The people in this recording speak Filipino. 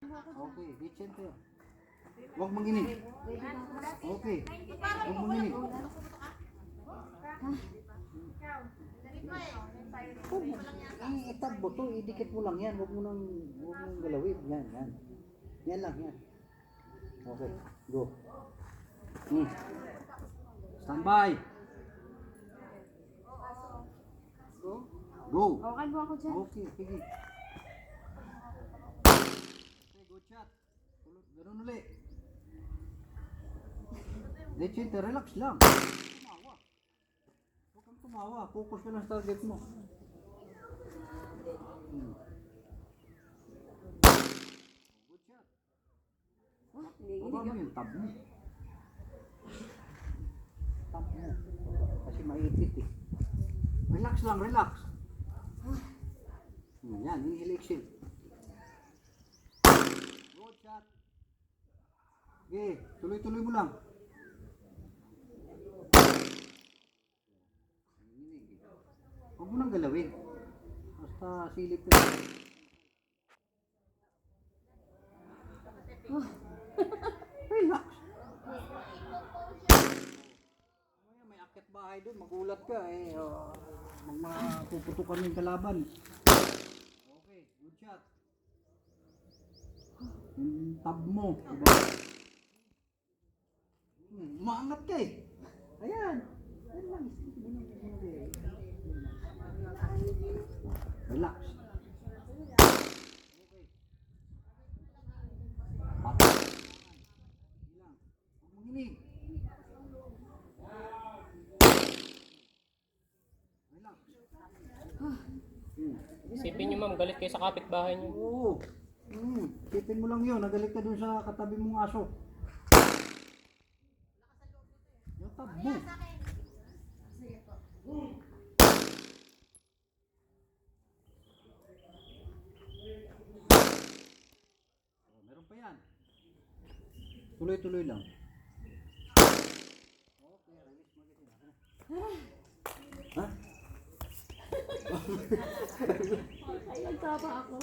Okay, hit center. Huwag manginig. Okay. Huwag manginig. Itab mo to, idikit mo lang yan. Huwag mo nang galawin. Yan, yan. Yan lang, yan. Okay, go. Stand by. Go. Go. Okay mo ako dyan. Okay, sige. Okay, good shot. Ganun ulit. Dechente, relax lang. Tumawa. Huwag kang tumawa. Focus ka lang sa target mo. Good shot. Baba mo yung tab mo. Tab mo. Kasi maipit eh. Relax lang, relax. Yan, inhale, exhale. Good shot. Okay, tuloy-tuloy mo lang. Huwag mo nang galawin. Basta silip ka. Relax. May akit bahay doon, magulat ka eh. Magmapuputukan yung kalaban. Okay, good shot. Yung tab mo. Diba? Umaangat ka eh. Ayan. Ayan lang. Relax. Okay. Patay. Ilang. Huwag manginig. Relax. Isipin nyo ma'am, galit kayo sa kapitbahay nyo. Oo. Isipin mo lang yun. Nagalit ka dun sa katabi mong aso. Yung tab mo. Meron pa yan. Tuloy-tuloy lang. Okay, release mo kasi. Ha? Ay, nagtapa ako.